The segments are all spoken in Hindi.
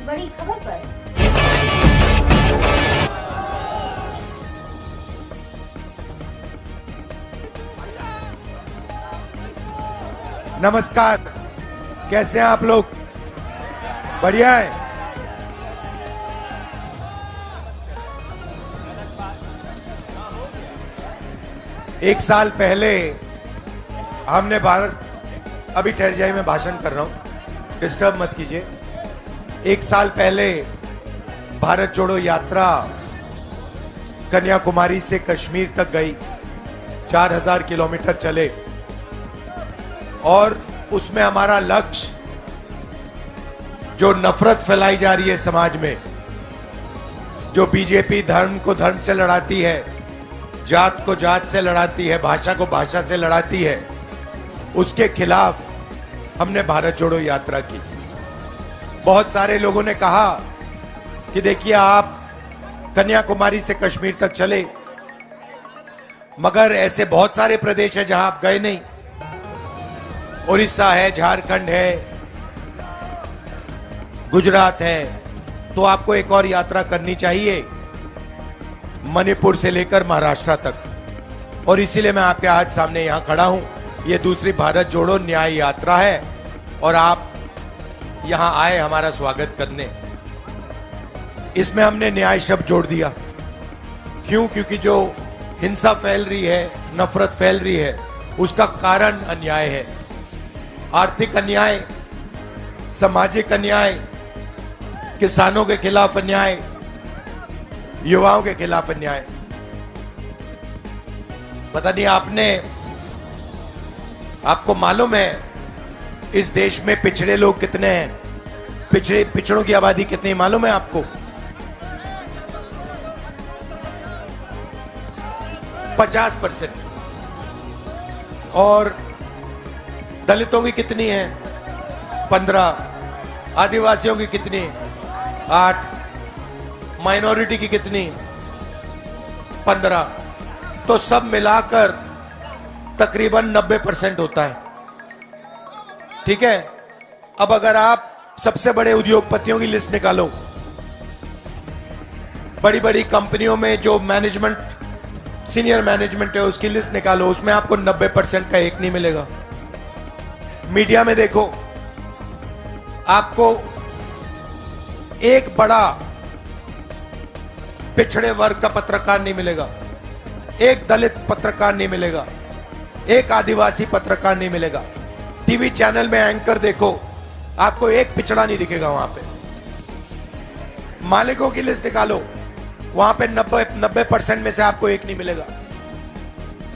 बड़ी खबर पर। नमस्कार, कैसे हैं आप लोग? बढ़िया है। एक साल पहले हमने अभी ठहर जाइए, मैं भाषण कर रहा हूं, डिस्टर्ब मत कीजिए। एक साल पहले भारत जोड़ो यात्रा कन्याकुमारी से कश्मीर तक गई, 4000 किलोमीटर चले और उसमें हमारा लक्ष्य, जो नफरत फैलाई जा रही है समाज में, जो बीजेपी धर्म को धर्म से लड़ाती है, जात को जात से लड़ाती है, भाषा को भाषा से लड़ाती है, उसके खिलाफ हमने भारत जोड़ो यात्रा की। बहुत सारे लोगों ने कहा कि देखिए आप कन्याकुमारी से कश्मीर तक चले, मगर ऐसे बहुत सारे प्रदेश है जहां आप गए नहीं। उड़ीसा है, झारखंड है, गुजरात है, तो आपको एक और यात्रा करनी चाहिए, मणिपुर से लेकर महाराष्ट्र तक। और इसीलिए मैं आपके आज सामने यहां खड़ा हूं। यह दूसरी भारत जोड़ो न्याय यात्रा है और आप यहां आए हमारा स्वागत करने। इसमें हमने न्याय शब्द जोड़ दिया। क्यों? क्योंकि जो हिंसा फैल रही है, नफरत फैल रही है, उसका कारण अन्याय है। आर्थिक अन्याय, सामाजिक अन्याय, किसानों के खिलाफ अन्याय, युवाओं के खिलाफ अन्याय। पता नहीं आपको मालूम है इस देश में पिछड़े लोग कितने हैं? पिछड़ों की आबादी कितनी मालूम है आपको? 50%। और दलितों की कितनी है? 15। आदिवासियों की कितनी? 8। माइनॉरिटी की कितनी? 15। तो सब मिलाकर तकरीबन 90% होता है। ठीक है। अब अगर आप सबसे बड़े उद्योगपतियों की लिस्ट निकालो, बड़ी बड़ी कंपनियों में जो मैनेजमेंट, सीनियर मैनेजमेंट है, उसकी लिस्ट निकालो, उसमें आपको 90% का एक नहीं मिलेगा। मीडिया में देखो, आपको एक बड़ा पिछड़े वर्ग का पत्रकार नहीं मिलेगा, एक दलित पत्रकार नहीं मिलेगा, एक आदिवासी पत्रकार नहीं मिलेगा। टीवी चैनल में एंकर देखो, आपको एक पिछड़ा नहीं दिखेगा वहां पे। मालिकों की लिस्ट निकालो, वहां पे 90% में से आपको एक नहीं मिलेगा।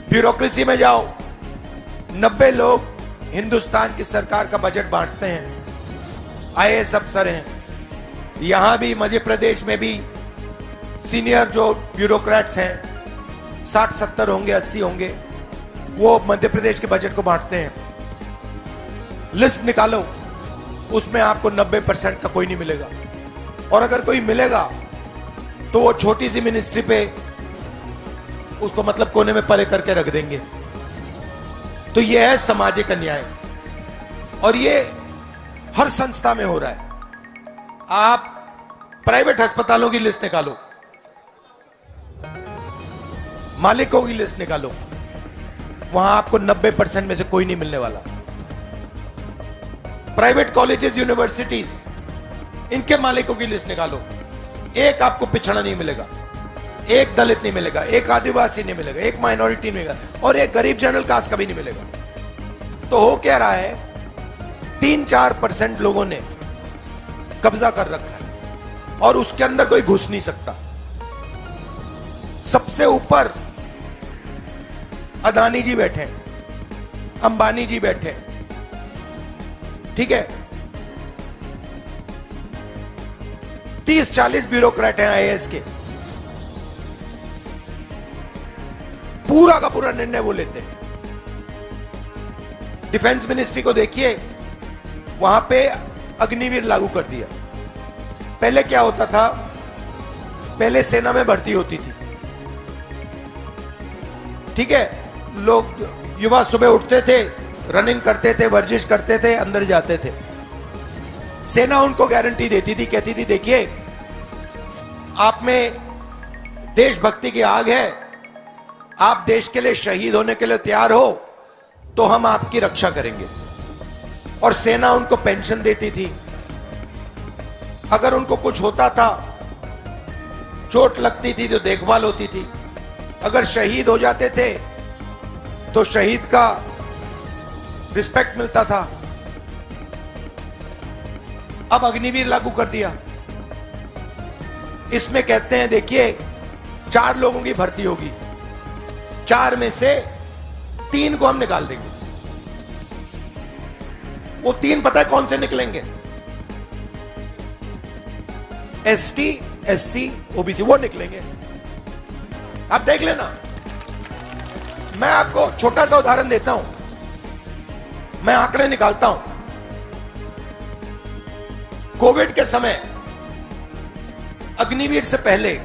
ब्यूरोक्रेसी में जाओ, 90 लोग हिंदुस्तान की सरकार का बजट बांटते हैं, आईएएस अफसर हैं। यहां भी मध्य प्रदेश में भी सीनियर जो ब्यूरोक्रेट्स हैं, 60-70 होंगे, 80 होंगे, वो मध्य प्रदेश के बजट को बांटते हैं। लिस्ट निकालो, उसमें आपको 90% का कोई नहीं मिलेगा। और अगर कोई मिलेगा तो वो छोटी सी मिनिस्ट्री पे उसको मतलब कोने में परे करके रख देंगे। तो ये है सामाजिक अन्याय, और ये हर संस्था में हो रहा है। आप प्राइवेट अस्पतालों की लिस्ट निकालो, मालिकों की लिस्ट निकालो, वहां आपको 90% में से कोई नहीं मिलने वाला। प्राइवेट कॉलेजेस, यूनिवर्सिटीज, इनके मालिकों की लिस्ट निकालो, एक आपको पिछड़ा नहीं मिलेगा, एक दलित नहीं मिलेगा, एक आदिवासी नहीं मिलेगा, एक माइनॉरिटी नहीं मिलेगा, और एक गरीब जनरल कास्ट का भी नहीं मिलेगा। तो हो क्या रहा है? 3-4% लोगों ने कब्जा कर रखा है और उसके अंदर कोई घुस नहीं सकता। सबसे ऊपर अदानी जी बैठे, अंबानी जी बैठे, ठीक है। 30-40 ब्यूरोक्रेट हैं आईएएस के, पूरा का पूरा निर्णय वो लेते हैं। डिफेंस मिनिस्ट्री को देखिए, वहां पे अग्निवीर लागू कर दिया। पहले क्या होता था? पहले सेना में भर्ती होती थी, ठीक है। लोग, युवा सुबह उठते थे, रनिंग करते थे, वर्जिश करते थे, अंदर जाते थे। सेना उनको गारंटी देती थी, कहती थी देखिए आप में देशभक्ति की आग है, आप देश के लिए शहीद होने के लिए तैयार हो तो हम आपकी रक्षा करेंगे। और सेना उनको पेंशन देती थी, अगर उनको कुछ होता था, चोट लगती थी तो देखभाल होती थी, अगर शहीद हो जाते थे तो शहीद का रिस्पेक्ट मिलता था। अब अग्निवीर लागू कर दिया। इसमें कहते हैं देखिए 4 लोगों की भर्ती होगी, 4 में से 3 को हम निकाल देंगे। वो 3 पता है कौन से निकलेंगे? एसटी, एससी, ओबीसी, वो निकलेंगे। आप देख लेना। मैं आपको छोटा सा उदाहरण देता हूं, मैं आंकड़े निकालता हूं। कोविड के समय अग्निवीर से पहले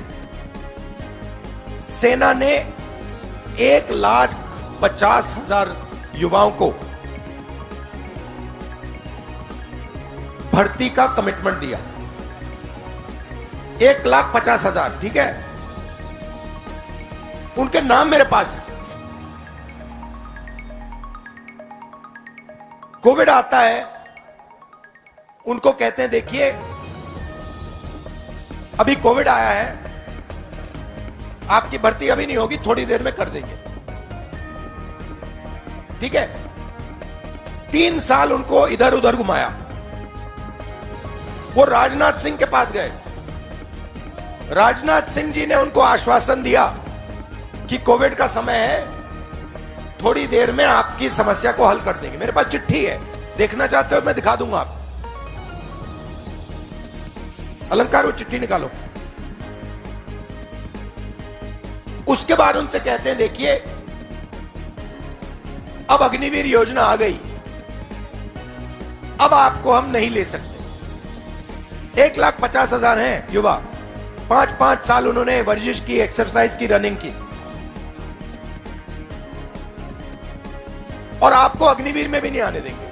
सेना ने 1,50,000 युवाओं को भर्ती का कमिटमेंट दिया। 1,50,000, ठीक है? उनके नाम मेरे पास है। कोविड आता है, उनको कहते हैं देखिए अभी कोविड आया है, आपकी भर्ती अभी नहीं होगी, थोड़ी देर में कर देंगे, ठीक है? 3 साल उनको इधर उधर घुमाया। वो राजनाथ सिंह के पास गए, राजनाथ सिंह जी ने उनको आश्वासन दिया कि कोविड का समय है, थोड़ी देर में आपकी समस्या को हल कर देंगे। मेरे पास चिट्ठी है, देखना चाहते हो मैं दिखा दूंगा आपको। अलंकार वो चिट्ठी निकालो। उसके बाद उनसे कहते हैं देखिए अब अग्निवीर योजना आ गई, अब आपको हम नहीं ले सकते। 1,50,000 हैं युवा, 5-5 साल उन्होंने वर्जिश की, एक्सरसाइज की, रनिंग की, और आपको अग्निवीर में भी नहीं आने देंगे।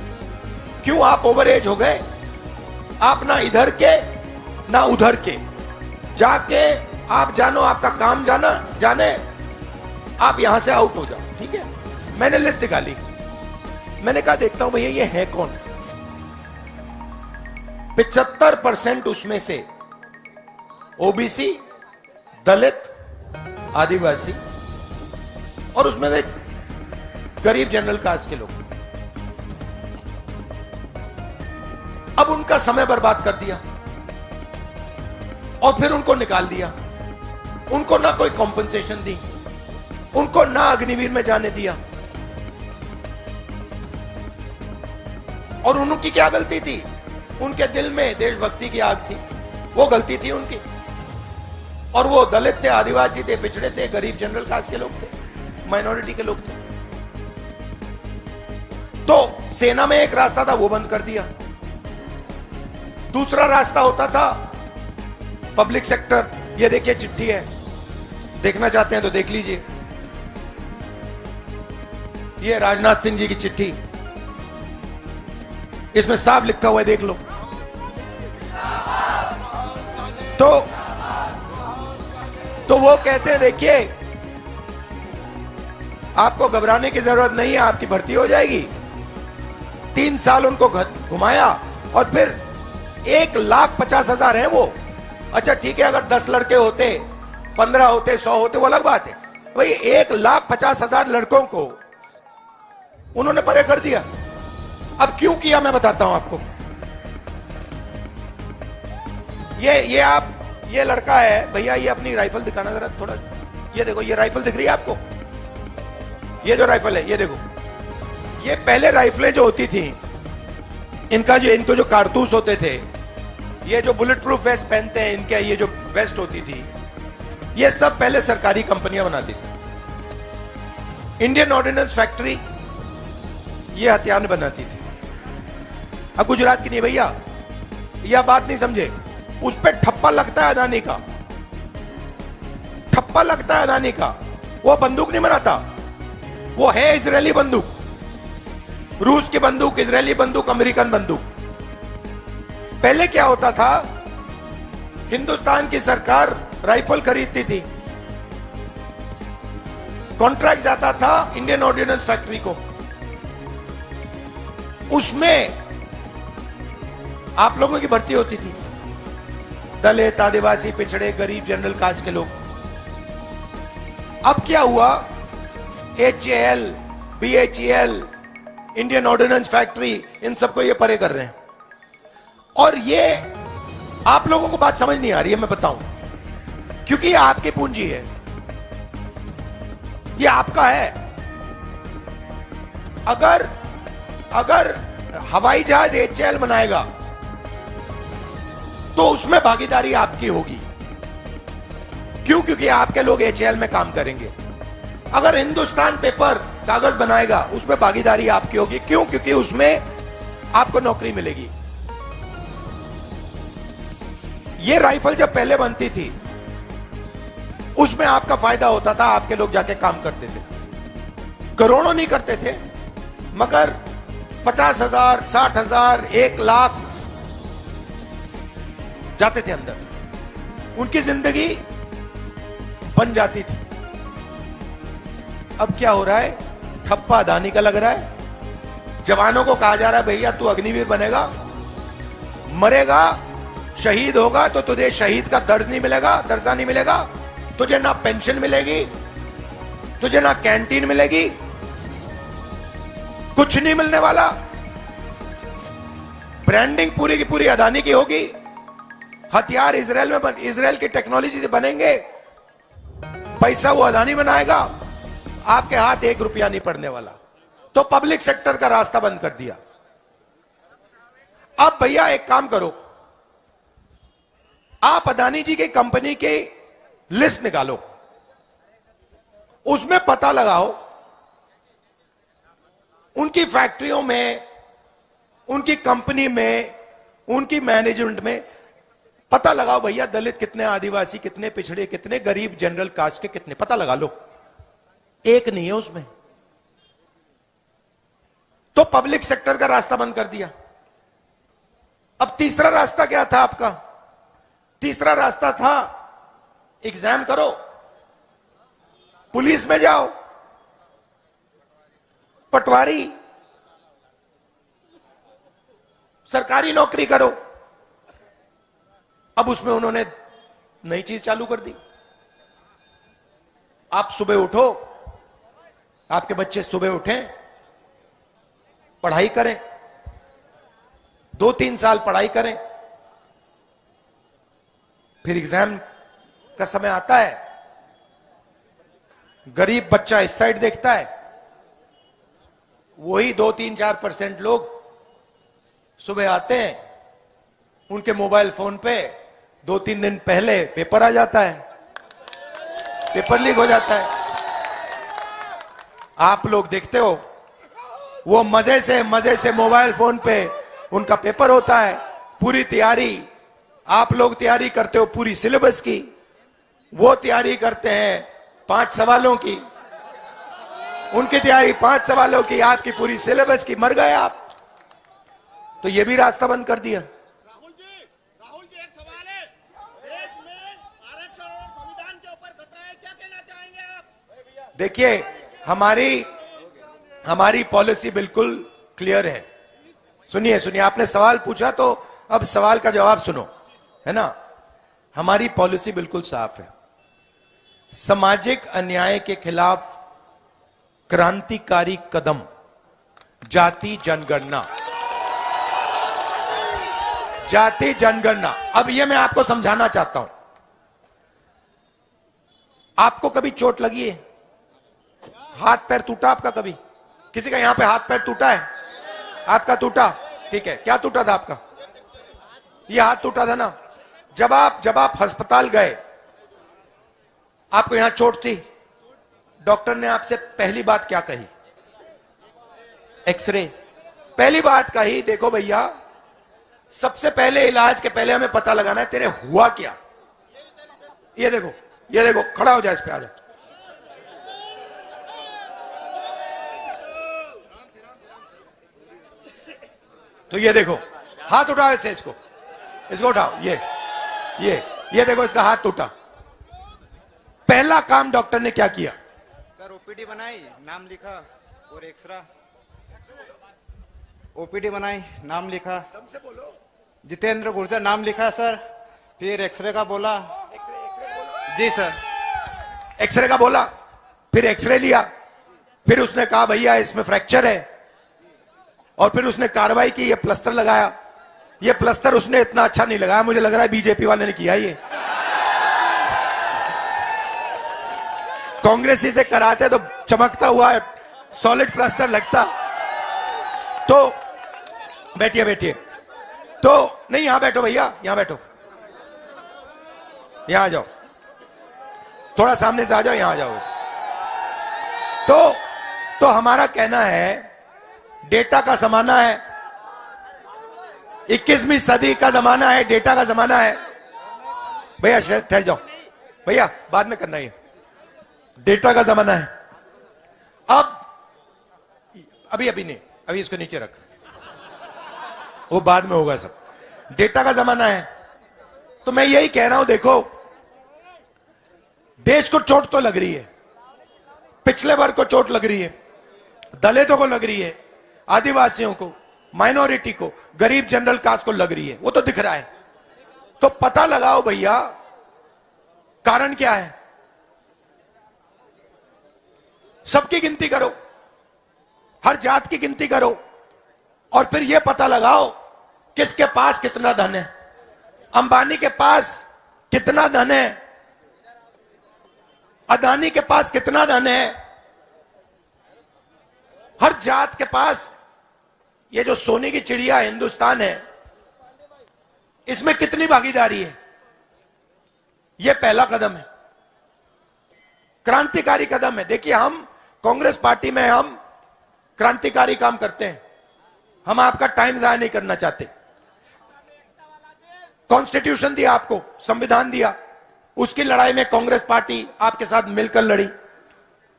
क्यों? आप ओवर एज हो गए, आप ना इधर के ना उधर के, जाके आप जानो, आपका काम जाने, आप यहां से आउट हो जाओ, ठीक है? मैंने लिस्ट निकाली, मैंने कहा देखता हूं भैया ये है कौन। 75% उसमें से ओबीसी, दलित, आदिवासी और उसमें से गरीब जनरल कास्ट के लोग। अब उनका समय बर्बाद कर दिया और फिर उनको निकाल दिया। उनको ना कोई कॉम्पनसेशन दी, उनको ना अग्निवीर में जाने दिया। और उनकी क्या गलती थी? उनके दिल में देशभक्ति की आग थी, वो गलती थी उनकी। और वो दलित थे, आदिवासी थे, पिछड़े थे, गरीब जनरल कास्ट के लोग थे, माइनॉरिटी के लोग थे। तो सेना में एक रास्ता था, वो बंद कर दिया। दूसरा रास्ता होता था पब्लिक सेक्टर। ये देखिए चिट्ठी है, देखना चाहते हैं तो देख लीजिए। ये राजनाथ सिंह जी की चिट्ठी, इसमें साफ लिखा हुआ है, देख लो। तो वो कहते हैं देखिए आपको घबराने की जरूरत नहीं है, आपकी भर्ती हो जाएगी। 3 साल उनको घुमाया और फिर 1,50,000 है वो। अच्छा ठीक है, अगर 10 लड़के होते, 15 होते, 100 होते, वो अलग बात है। भाई 1,50,000 लड़कों को उन्होंने परे कर दिया। अब क्यों किया मैं बताता हूं आपको। ये लड़का है भैया, ये अपनी राइफल दिखाना जरा थोड़ा। ये देखो, ये राइफल दिख रही है आपको? ये जो राइफल है, ये देखो। ये पहले राइफलें जो होती थी, इनको जो कारतूस होते थे, ये जो बुलेट प्रूफ वेस्ट पहनते हैं, इनके ये जो वेस्ट होती थी, ये सब पहले सरकारी कंपनियां बनाती थी। इंडियन ऑर्डिनेंस फैक्ट्री ये हथियार बनाती थी। अब गुजरात की नहीं भैया, यह बात नहीं समझे। उस पर ठप्पा लगता है अदानी का, ठप्पा लगता है अदानी का। वो बंदूक नहीं बनाता, वो है इजरायली बंदूक, रूस की बंदूक, इजरायली बंदूक, अमेरिकन बंदूक। पहले क्या होता था, हिंदुस्तान की सरकार राइफल खरीदती थी, कॉन्ट्रैक्ट जाता था इंडियन ऑर्डिनेंस फैक्ट्री को, उसमें आप लोगों की भर्ती होती थी, दलित, आदिवासी, पिछड़े, गरीब, जनरल कास्ट के लोग। अब क्या हुआ, HAL, BHEL, Indian ordnance factory, इन सबको ये परे कर रहे हैं। और ये आप लोगों को बात समझ नहीं आ रही है, मैं बताऊं, क्योंकि ये आपकी पूंजी है, ये आपका है। अगर हवाई जहाज HAL बनाएगा तो उसमें भागीदारी आपकी होगी। क्यों? क्योंकि आपके लोग HAL में काम करेंगे। अगर हिंदुस्तान पेपर कागज बनाएगा, उसमें भागीदारी आपकी होगी। क्यों? क्योंकि उसमें आपको नौकरी मिलेगी। ये राइफल जब पहले बनती थी, उसमें आपका फायदा होता था, आपके लोग जाके काम करते थे, करोड़ों नहीं करते थे, मगर 50,000, 60,000, 1,00,000 जाते थे अंदर, उनकी जिंदगी बन जाती थी। अब क्या हो रहा है, ठप्पा अदानी का लग रहा है। जवानों को कहा जा रहा है, भैया तू अग्निवीर बनेगा, मरेगा, शहीद होगा तो तुझे शहीद का दर्द नहीं मिलेगा, दर्जा नहीं मिलेगा, तुझे ना पेंशन मिलेगी, तुझे ना कैंटीन मिलेगी, कुछ नहीं मिलने वाला। ब्रांडिंग पूरी की पूरी अदानी की होगी, हथियार इजराइल की टेक्नोलॉजी से बनेंगे, पैसा वो अदानी बनाएगा, आपके हाथ 1 रुपया नहीं पड़ने वाला। तो पब्लिक सेक्टर का रास्ता बंद कर दिया। अब भैया एक काम करो, आप अदानी जी की कंपनी की लिस्ट निकालो, उसमें पता लगाओ उनकी फैक्ट्रियों में, उनकी कंपनी में, उनकी मैनेजमेंट में पता लगाओ भैया दलित कितने, आदिवासी कितने, पिछड़े कितने, गरीब, जनरल कास्ट के कितने, पता लगा लो। एक नहीं है उसमें। तो पब्लिक सेक्टर का रास्ता बंद कर दिया। अब तीसरा रास्ता क्या था आपका? तीसरा रास्ता था एग्जाम करो, पुलिस में जाओ, पटवारी, सरकारी नौकरी करो। अब उसमें उन्होंने नई चीज चालू कर दी। आप सुबह उठो, आपके बच्चे सुबह उठें, पढ़ाई करें, 2-3 साल पढ़ाई करें, फिर एग्जाम का समय आता है, गरीब बच्चा इस साइड देखता है, वही 2-3-4% लोग सुबह आते हैं, उनके मोबाइल फोन पे 2-3 दिन पहले पेपर आ जाता है, पेपर लीक हो जाता है। आप लोग देखते हो, वो मजे से मोबाइल फोन पे उनका पेपर होता है, पूरी तैयारी, आप लोग तैयारी करते हो पूरी सिलेबस की, वो तैयारी करते हैं 5 सवालों की, उनकी तैयारी 5 सवालों की, आपकी पूरी सिलेबस की, मर गए आप। तो ये भी रास्ता बंद कर दिया। राहुल जी एक सवाल है, देश में आरक्षण और संविधान के ऊपर खतरा है, क्या कहना चाहेंगे आप? देखिए, हमारी पॉलिसी बिल्कुल क्लियर है। सुनिए, आपने सवाल पूछा तो अब सवाल का जवाब सुनो, है ना। हमारी पॉलिसी बिल्कुल साफ है। सामाजिक अन्याय के खिलाफ क्रांतिकारी कदम, जाति जनगणना, जाति जनगणना। अब यह मैं आपको समझाना चाहता हूं। आपको कभी चोट लगी है? हाथ पैर टूटा आपका कभी? किसी का यहां पे हाथ पैर टूटा है? आपका टूटा? ठीक है, क्या टूटा था आपका? ये हाथ टूटा था ना। जब आप अस्पताल गए, आपको यहां चोट थी, डॉक्टर ने आपसे पहली बात क्या कही? एक्सरे। पहली बात कही, देखो भैया, सबसे पहले इलाज के पहले हमें पता लगाना है तेरे हुआ क्या। ये देखो, खड़ा हो जाए, इस पे आ जा। तो ये देखो, हाथ उठाओ ऐसे, इसको इसको उठाओ। ये देखो, इसका हाथ टूटा। पहला काम डॉक्टर ने क्या किया? सर ओपीडी बनाई, नाम लिखा और एक्सरा। ओपीडी बनाई, नाम लिखा। से बोलो। जितेंद्र गुर्जर नाम लिखा सर। फिर एक्सरे का बोला। जी सर। एक्सरे का बोला, फिर एक्सरे लिया, फिर उसने कहा भैया इसमें फ्रैक्चर है, और फिर उसने कार्रवाई की, ये प्लास्टर लगाया। ये प्लास्टर उसने इतना अच्छा नहीं लगाया, मुझे लग रहा है बीजेपी वाले ने किया। ये कांग्रेसी से कराते तो चमकता हुआ सॉलिड प्लास्टर लगता। तो बैठिए। तो नहीं, यहां बैठो भैया, यहां बैठो, यहां आ जाओ, थोड़ा सामने से आ जाओ, यहां आ जाओ। तो हमारा कहना है, डेटा का जमाना है, 21वीं सदी का जमाना है, डेटा का जमाना है। भैया ठहर जाओ भैया, बाद में करना, ये डेटा का जमाना है। अभी नहीं, अभी इसको नीचे रख, वो बाद में होगा सब। डेटा का जमाना है। तो मैं यही कह रहा हूं, देखो देश को चोट तो लग रही है, पिछले वर्ग को चोट लग रही है, दलितों को लग रही है, आदिवासियों को, माइनॉरिटी को, गरीब जनरल कास्ट को लग रही है, वो तो दिख रहा है। तो पता लगाओ भैया कारण क्या है। सबकी गिनती करो, हर जात की गिनती करो, और फिर यह पता लगाओ किसके पास कितना धन है। अंबानी के पास कितना धन है, अदानी के पास कितना धन है, हर जात के पास। ये जो सोने की चिड़िया हिंदुस्तान है, इसमें कितनी भागीदारी है। यह पहला कदम है, क्रांतिकारी कदम है। देखिए, हम कांग्रेस पार्टी में हम क्रांतिकारी काम करते हैं, हम आपका टाइम जाया नहीं करना चाहते। कॉन्स्टिट्यूशन दिया आपको, संविधान दिया, उसकी लड़ाई में कांग्रेस पार्टी आपके साथ मिलकर लड़ी।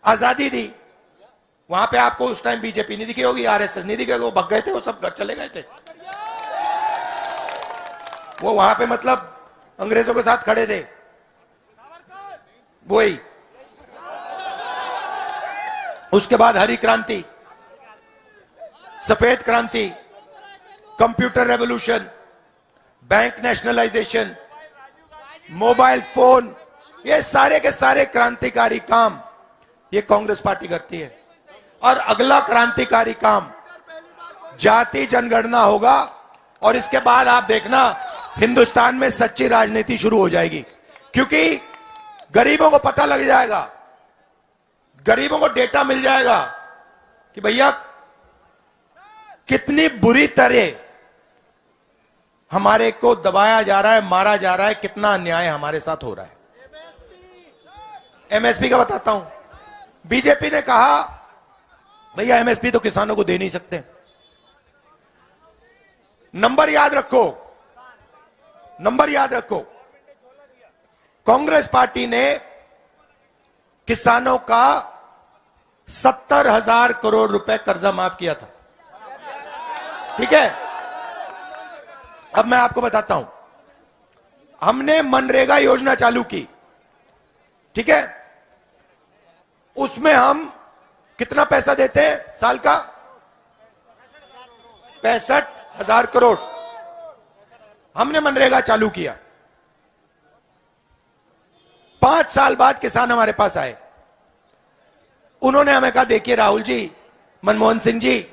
आजादी दी, वहां पे आपको उस टाइम बीजेपी नहीं दिखी होगी, आरएसएस नहीं दिखे, वो भग गए थे, वो सब घर चले गए थे। वो वहां पे मतलब अंग्रेजों के साथ खड़े थे, वही। उसके बाद हरी क्रांति, सफेद क्रांति, computer revolution, bank nationalisation, mobile phone, ये सारे के सारे क्रांतिकारी काम ये कांग्रेस पार्टी करती है। और अगला क्रांतिकारी काम जाति जनगणना होगा, और इसके बाद आप देखना हिंदुस्तान में सच्ची राजनीति शुरू हो जाएगी, क्योंकि गरीबों को पता लग जाएगा, गरीबों को डेटा मिल जाएगा कि भैया कितनी बुरी तरह हमारे को दबाया जा रहा है, मारा जा रहा है, कितना अन्याय हमारे साथ हो रहा है। एमएसपी का बताता हूं। बीजेपी ने कहा भैया एमएसपी तो किसानों को दे नहीं सकते। नंबर याद रखो, नंबर याद रखो, कांग्रेस पार्टी ने किसानों का 70,000 करोड़ रुपए कर्जा माफ किया था। ठीक है, अब मैं आपको बताता हूं, हमने मनरेगा योजना चालू की। ठीक है, उसमें हम कितना पैसा देते हैं साल का? 65,000 करोड़ हमने मनरेगा चालू किया। 5 साल बाद किसान हमारे पास आए, उन्होंने हमें कहा देखिए राहुल जी, मनमोहन सिंह जी,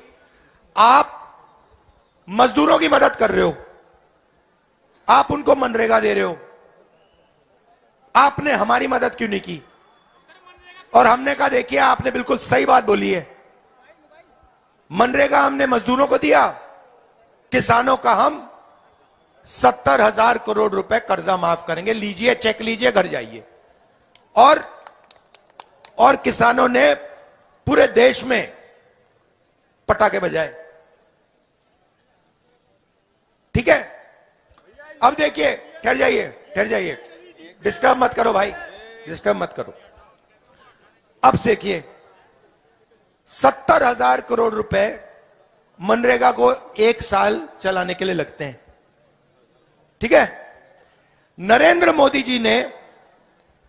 आप मजदूरों की मदद कर रहे हो, आप उनको मनरेगा दे रहे हो, आपने हमारी मदद क्यों नहीं की? और हमने कहा देखिए आपने बिल्कुल सही बात बोली है, मनरेगा हमने मजदूरों को दिया, किसानों का हम 70,000 करोड़ रुपए कर्जा माफ करेंगे, लीजिए चेक लीजिए, घर जाइए। और किसानों ने पूरे देश में पटाखे बजाए। ठीक है, अब देखिए, ठहर जाइए, ठहर जाइए, डिस्टर्ब मत करो भाई, डिस्टर्ब मत करो। अब देखिए 70,000 करोड़ रुपए मनरेगा को 1 साल चलाने के लिए लगते हैं। ठीक है। नरेंद्र मोदी जी ने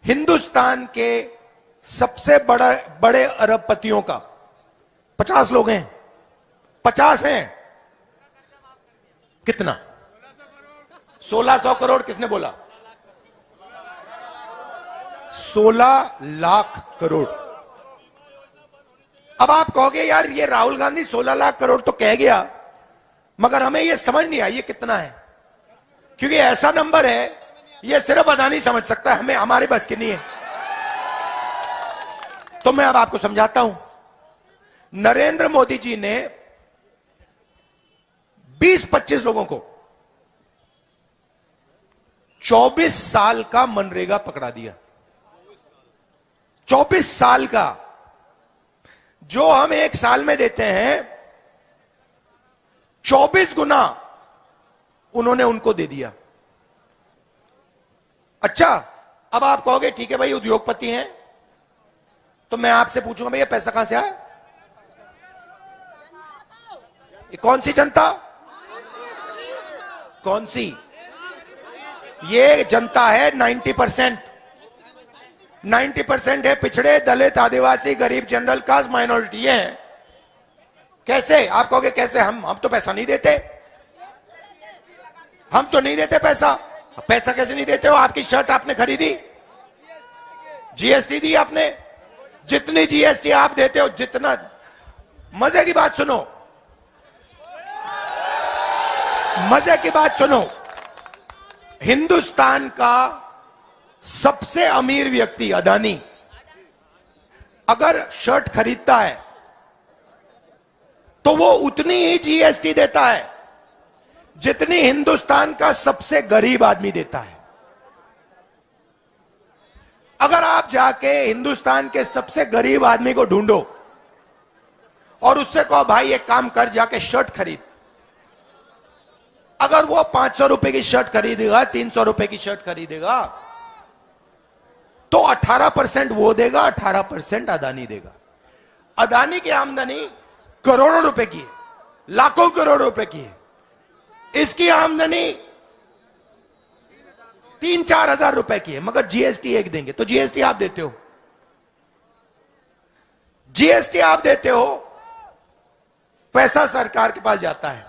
हिंदुस्तान के सबसे बड़े अरबपतियों का 50 लोग हैं, 50 हैं, कितना 1600 करोड़ किसने बोला? 16 लाख करोड़। अब आप कहोगे यार ये राहुल गांधी 16 लाख करोड़ तो कह गया, मगर हमें ये समझ नहीं आई ये कितना है, क्योंकि ऐसा नंबर है ये सिर्फ अदानी समझ सकता है, हमें हमारे बस की नहीं है। तो मैं अब आपको समझाता हूं। नरेंद्र मोदी जी ने 20-25 लोगों को 24 साल का मनरेगा पकड़ा दिया। 24 साल का, जो हम एक साल में देते हैं 24 गुना उन्होंने उनको दे दिया। अच्छा, अब आप कहोगे ठीक है भाई उद्योगपति हैं, तो मैं आपसे पूछूंगा भैया पैसा कहां से आया? ये कौन सी जनता? कौन सी? ये जनता है 90%। 90% है पिछड़े, दलित, आदिवासी, गरीब, जनरल कास्ट, माइनॉरिटी है। कैसे? आप कहोगे कैसे? हम तो पैसा नहीं देते, हम तो नहीं देते पैसा। पैसा कैसे नहीं देते हो? आपकी शर्ट आपने खरीदी, जीएसटी दी आपने, जितनी जीएसटी आप देते हो जितना। मजे की बात सुनो, मजे की बात सुनो, हिंदुस्तान का सबसे अमीर व्यक्ति अदानी अगर शर्ट खरीदता है तो वो उतनी ही जीएसटी देता है जितनी हिंदुस्तान का सबसे गरीब आदमी देता है। अगर आप जाके हिंदुस्तान के सबसे गरीब आदमी को ढूंढो और उससे कहो भाई एक काम कर, जाके शर्ट खरीद, अगर वो 500 रुपए की शर्ट खरीदेगा, 300 रुपए की शर्ट खरीदेगा, तो 18% वो देगा, 18% अदानी देगा। अदानी की आमदनी करोड़ों रुपए की है, लाखों करोड़ रुपए की है। इसकी आमदनी 3-4 हजार रुपए की है, मगर जीएसटी एक देंगे। तो जीएसटी आप देते हो, जीएसटी आप देते हो, पैसा सरकार के पास जाता है।